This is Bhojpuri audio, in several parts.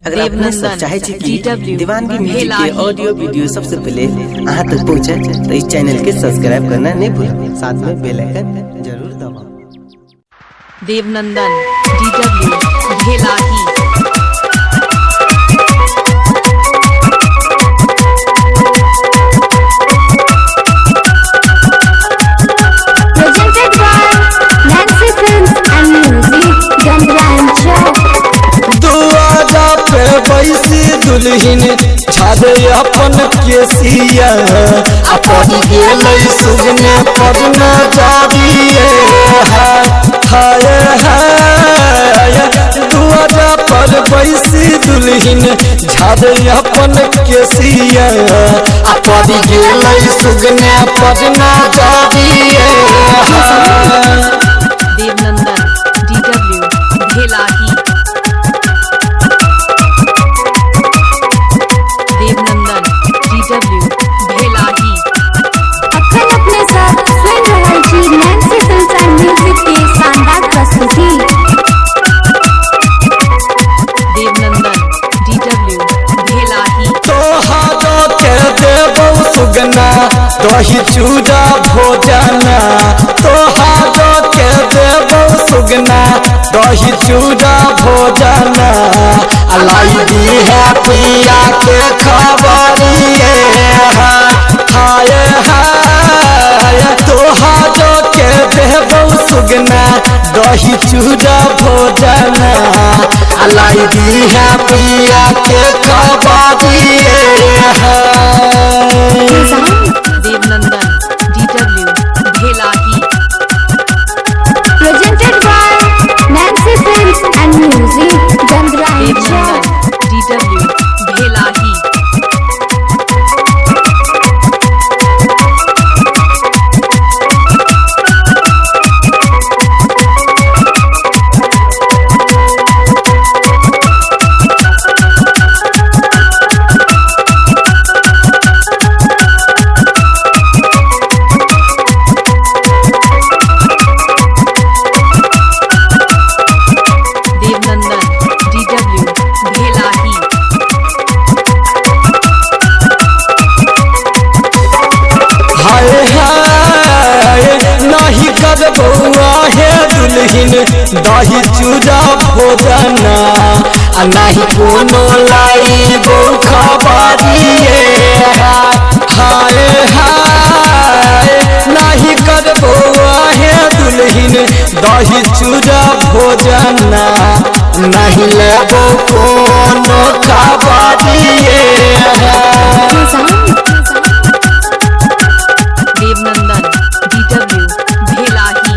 अगर आपने सब चाहे कि दीवानगी म्यूजिक के ऑडियो वीडियो सबसे पहले यहाँ तक पहुँचे तो इस चैनल के सब्सक्राइब करना नहीं भूलें, साथ में बेल आइकन जरूर दबाओ। देवनंदन DW भेलाही। Presented by Nancy Films and Music, Gandrancha. दुआरा पे बैसी दुल्हिन छादे अपन केसिया अपन गेलै सुगने पड़ना जाबिए हाय हाय। दुआरा पर बैसी दुल्हिन छादे अपन केसिया अपन गेलै सुगने पड़ना जाबिए। देवनंदन DW भेलाही। देवनंदन DW भेलाही। अखन अपने साथ सुन रहल छी नैन्सी फिल्म्स एंड म्यूजिक के शानदार प्रस्तुति। देवनंदन DW भेलाही। तोहारो के देबौ सुगना दही चूड़ा भोजना, तोहारो के देबौ सुगना दही चूड़ा भोजना। लाई दी है पिया के खबरिए हाय हाय। तोहारो के देबौ सुगना दही चूड़ा भोजना। लाई दी है पिया के खबरिए। देवनंदन DW भेलाही। Presented by Nancy Films and Music, Gandrancha. Devnandan DW भेलाही। देवनंदन DW भेलाही। हाय हाय नहीं करबौ हे दुल्हिन दही चूड़ा भोजना। नहीं कोनो लाइबौ खबरिए हाय हाय। नहीं करबौ हे दुल्हिन दही चूड़ा भोजना। नहीं लेबौ कोनो खबरिए। देवनंदन DW भेलाही।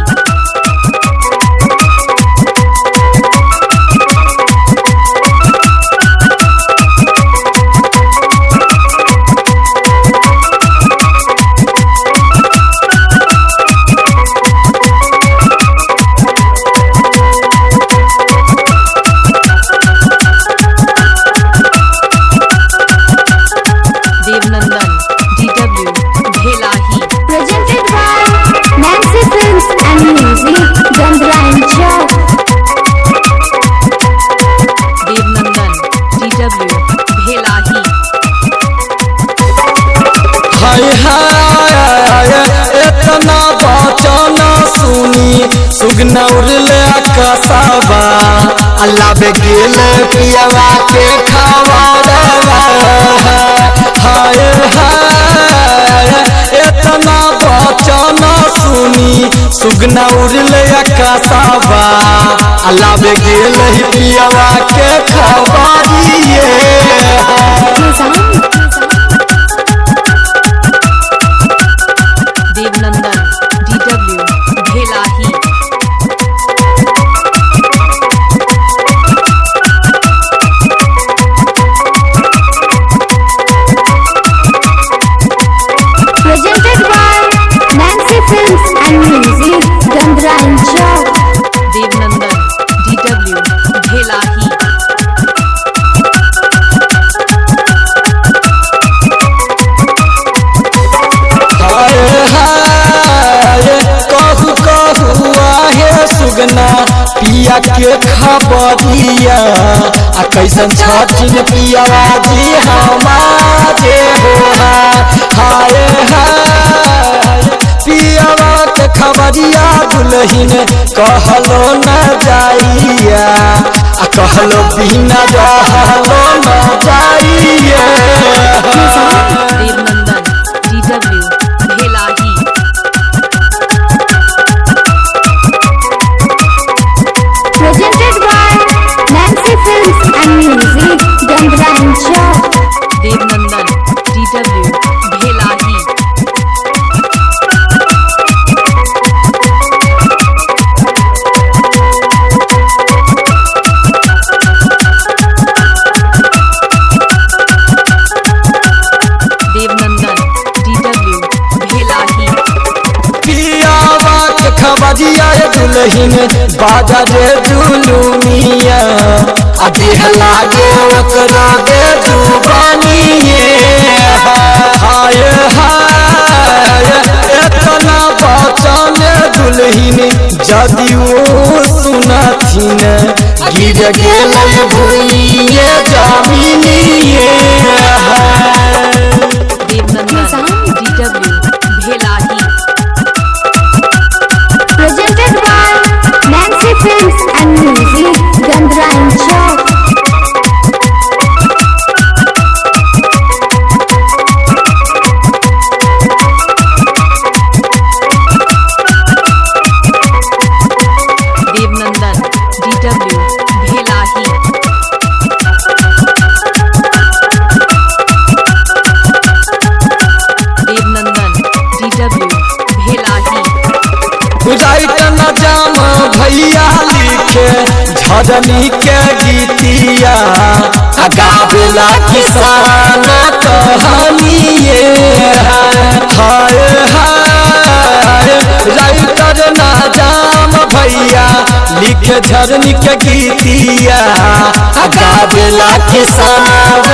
देवनंदन DW भेलाही। Presented by Nancy Films and Music, Gandrancha. Devnandan DW Bhelahi. हाय हाय इतना बचना सुनी सुगना उड़ले आकाशवा। अल्लाह बे गेले पियवा के खबरवा हाय हाय। इतना बचना सुनी सुगना उड़ले आकाशवा। अल्लाह बे गेले पियवा के खबरिए। देवनंदन DW भेलाही। Presented by Nancy Films and Music, Gandrancha. Devnandan DW Bhelahi. हाय हाय कहू कहू आहे सुगना पिया पिया के खबरिया आ कैसन छथिन पियावा जी हमारे हो हाय हाय पियावा के खबरिया दुल्हिन कहलो न जाइया आ कहलो बिना रहलो न जाइया। देवनंदन DW भेलाही। Presented by Nancy Films and Music, Gandhra and Chowk. Devnandan DW भेलाही। देवनंदन DW भेलाही। पियावा के खबरिया दुल्हिन बाजा रे दुलुमिया आ देह लागे ओकरा दे जुबानिए हाय हाय एतना बचन दुल्हिन जदि ओ सुनथिन गिर गेल भूमिए जमीनिए देवनंदन DW भेलाही। Presented by Nancy Films and Music, Gandhra and Chowk. Devnandan DW भेलाही। देवनंदन DW भेलाही। राइट न जाम भैया लिखे झरनी के गीतिया आ गावेला किसान कहानिए हाय हाय राइटर न जाम भैया लिखे झरनी के गीतिया आ गावेला किसान